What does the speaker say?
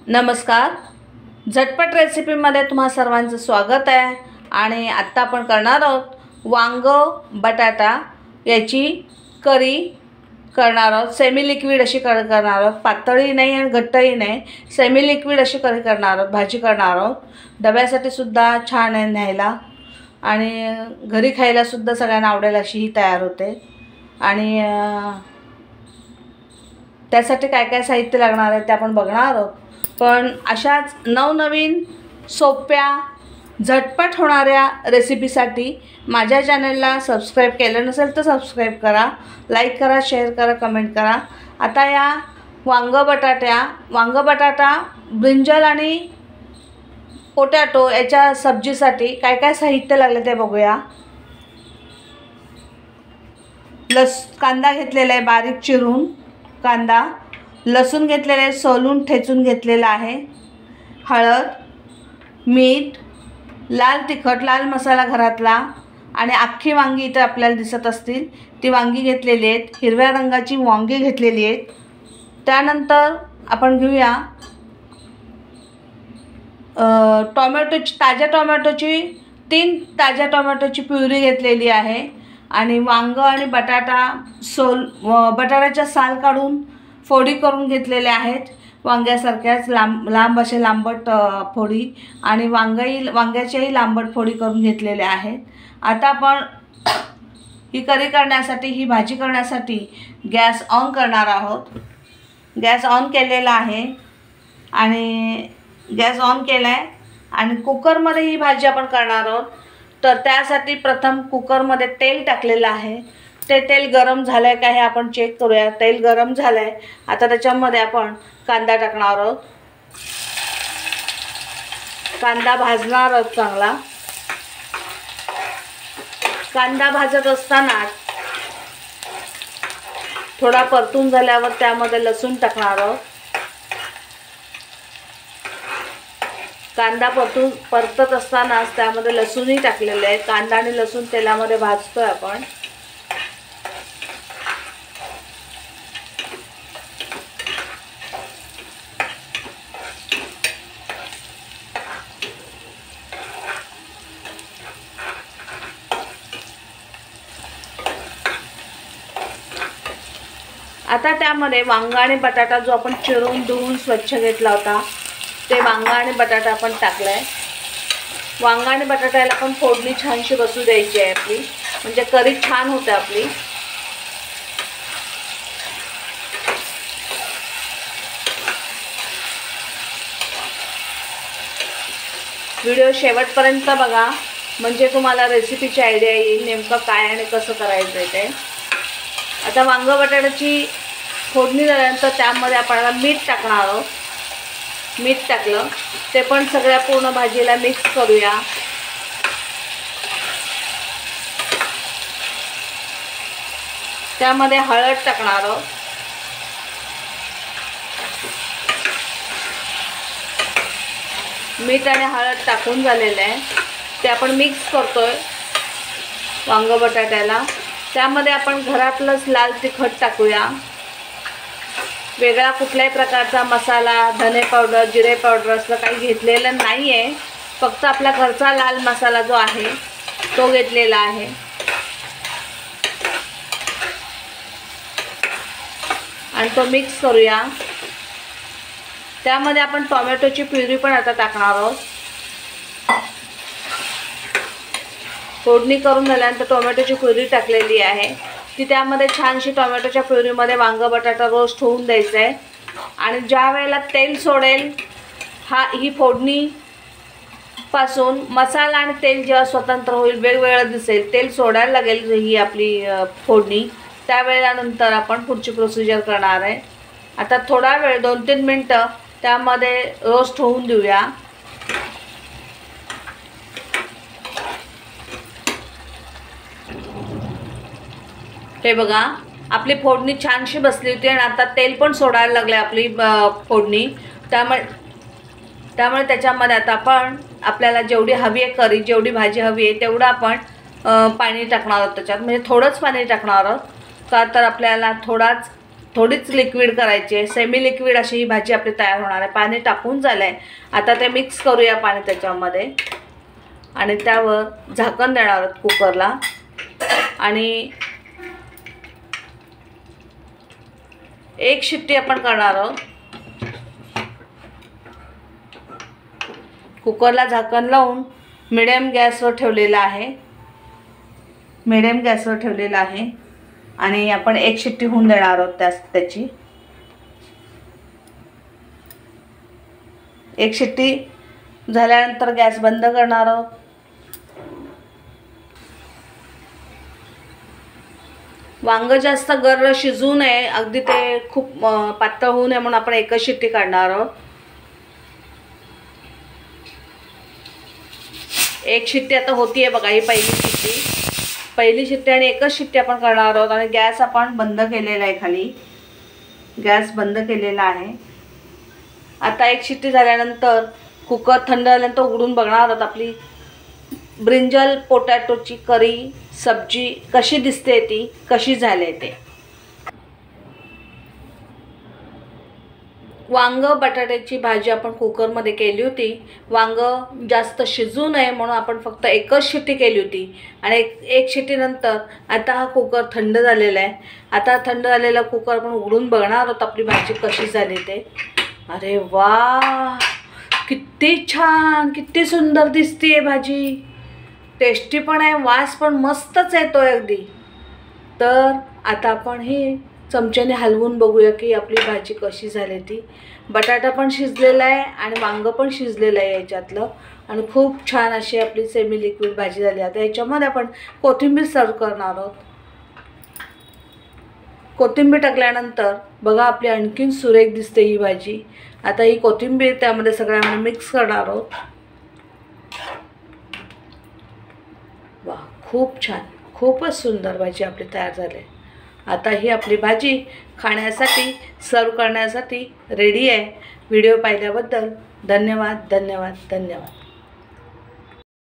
नमस्कार. झटपट रेसिपीमध्ये तुम्हा सर्वांचं स्वागत आहे. आणि आत्ता आपण करणार आहोत वांग बटाटा याची करी करणार आहोत. सेमी लिक्विड अशी करणार आहोत. पातळही नाही आणि घट्टही नाही, सेमी लिक्विड अशी करी करणार आहोत, भाजी करणार आहोत. डब्यासाठी सुद्धा छान आहे न्यायला आणि घरी खायला सुद्धा सगळ्यांना आवडेल अशी ही तयार होते. आणि त्यासाठी काय काय साहित्य लागणार आहे ते आपण बघणार आहोत. पण अशाच नवनवीन सोप्या झटपट होणाऱ्या रेसिपीसाठी माझ्या चॅनलला सबस्क्राईब केलं नसेल तर सबस्क्राईब करा, लाईक करा, शेअर करा, कमेंट करा. आता या वांग बटाटा ब्रिंजल आणि पोटॅटो याच्या सब्जीसाठी काय काय साहित्य लागले ते बघूया. कांदा घेतलेला आहे बारीक चिरून, कांदा, लसूण घेतलेले आहे सोलून ठेचून घेतलेला आहे, हळद, मीठ, लाल तिखट, लाल मसाला घरातला आणि अख्खी वांगी इथे आपल्याला दिसत असतील ती वांगी घेतलेली आहेत. हिरव्या रंगाची वांगी घेतलेली आहेत. त्यानंतर आपण घेऊया ताज्या टोमॅटोची 3 ताज्या टोमॅटोची प्युरी घेतलेली आहे. आणि वांग आणि बटाट्याच्या साल काढून फोडी करून घेतलेल्या आहेत, वांग्यासारख्याच लांब असे लांबट फोडी, आणि वांग्याच्याही लांबट फोडी करून घेतलेल्या आहेत. आता आपण ही करी करण्यासाठी, ही भाजी करण्यासाठी गॅस ऑन करणार आहोत. गॅस ऑन केलेला आहे आणि गॅस ऑन केला आहे आणि कुकरमध्ये ही भाजी आपण करणार आहोत. तर त्यासाठी प्रथम कुकरमध्ये तेल टाकलेलं आहे. ते तेल गरम झालं आहे का हे आपण चेक करूया. तेल गरम झालं आहे. आता त्याच्यामध्ये आपण कांदा टाकणार आहोत. कांदा भाजणार आहोत चांगला. कांदा भाजत असताना थोडा परतून झाल्यावर त्यामध्ये लसूण टाकणार आहोत. कांदा परतत असतानाच त्यामध्ये लसूणही टाकलेले आहे. कांदा आणि लसूण तेलामध्ये भाजतोय आपण. आता त्यामध्ये वांगा आणि बटाटा जो आपण चिरून धुवून स्वच्छ घेतला होता ते वांगा आणि बटाटा आपण टाकलाय. वांगा आणि बटाट्याला पण फोडणी छानशी बसू द्यायची आहे आपली, म्हणजे करी छान होते आपली. व्हिडिओ शेवटपर्यंत बघा म्हणजे तुम्हाला रेसिपीची आयडिया येईल नेमकं काय आणि कसं करायचं आहे ते. आता वांग बटाट्याची फोडणी झाल्यानंतर त्यामध्ये आपण मीठ टाकणार आहोत. मीठ टाकलं ते पण सगळ्या पूर्ण भाजीला मिक्स करूया. त्यामध्ये हळद टाकणार आहोत. मीठ आणि हळद टाकून झालेलं आहे. ते आपण मिक्स करतोय वांग बटाट्याला. त्यामध्ये आपण घरातलंच लाल तिखट टाकूया. वेगळा कुठल्याही प्रकारचा मसाला, धने पावडर, जिरे पावडर असं काही घेतलेलं नाही आहे. फक्त आपला घरचा लाल मसाला जो आहे तो घेतलेला आहे. आणि तो मिक्स करूया. त्यामध्ये आपण टोमॅटोची प्युरी पण आता टाकणार आहोत. फोडणी करून झाल्यानंतर टोमॅटोची प्युरी टाकलेली आहे ती त्यामध्ये छानशी टोमॅटोच्या प्युरीमध्ये वांग बटाटा रोस्ट होऊन द्यायचं आहे. आणि ज्या वेळेला तेल सोडेल ही फोडणी पासून मसाला आणि तेल जेव्हा स्वतंत्र होईल, वेगवेगळं दिसेल, तेल सोडायला लागेल ही आपली फोडणी, त्यावेळेला नंतर आपण पुढची प्रोसिजर करणार आहे. आता थोडा वेळ 2-3 मिनटं त्यामध्ये रोस्ट होऊन देऊया. हे बघा आपली फोडणी छानशी बसली होती आणि आता तेल पण सोडायला लागले आपली फोडणी. त्यामुळे त्याच्यामध्ये आता आपण आपल्याला जेवढी हवी आहे करी, जेवढी भाजी हवी आहे तेवढं आपण पाणी टाकणार आहोत त्याच्यात. म्हणजे थोडंच पाणी टाकणार आहोत का तर आपल्याला थोडाच थोडीच लिक्विड करायची आहे, सेमी लिक्विड अशी ही भाजी आपली तयार होणार आहे. पाणी टाकून झालं आहे. आता ते मिक्स करूया पाणी त्याच्यामध्ये आणि त्यावर झाकण देणार आहोत कुकरला आणि 1 शिट्टी आपण करणार आहोत. कुकरला झाकण लावून मिडियम गॅसवर ठेवलेला आहे आणि आपण 1 शिट्टी होऊन देणार आहोत त्याची. 1 शिट्टी झाल्यानंतर गॅस बंद करणार आहोत. वांग जास्त गर्र शिजू नये, अगदी ते खूप पातळ होऊ नये म्हणून आपण 1च शिट्टी काढणार आहोत. 1 शिट्टी आता होतीये बघा, ही पहिली शिट्टी आणि 1च शिट्टी आपण करणार आहोत. आणि गॅस आपण बंद केलेला आहे, खाली गॅस बंद केलेला आहे. आता 1 शिट्टी झाल्यानंतर कुकर थंड झाल्यानंतर उघडून बघणार आहोत आपली ब्रिंजल पोटॅटोची करी सब्जी कशी दिसते, ती कशी झाली ते. वांग बटाट्याची भाजी आपण कुकरमध्ये केली होती. वांग जास्त शिजू नये म्हणून आपण फक्त 1च शिट्टी केली होती आणि 1 शिट्टीनंतर आता हा कुकर थंड झालेला आहे. आता थंड झालेला कुकर आपण उघडून बघणार आहोत आपली भाजी कशी झाली ते. अरे वा, किती छान, किती सुंदर दिसते भाजी. टेस्टी पण आहे, वास पण मस्तच येतोय अगदी. तर आता आपण हे चमच्याने हलवून बघूया की आपली भाजी कशी झाली ती. बटाटा पण शिजलेला आहे आणि वांग पण शिजलेलं आहे याच्यातलं आणि खूप छान अशी आपली सेमी लिक्विड भाजी झाली. आता याच्यामध्ये आपण कोथिंबीर सर्व करणार आहोत. कोथिंबीर टाकल्यानंतर बघा आपली आणखीन सुरेख दिसते ही भाजी. आता ही कोथिंबीर त्यामध्ये सगळ्यामध्ये मिक्स करणार आहोत. वा, खूप छान, खूपच सुंदर भाजी आपली तयार झाली. आता ही आपली भाजी खाण्यासाठी सर्व करण्यासाठी रेडी आहे. व्हिडिओ पाहिल्याबद्दल धन्यवाद.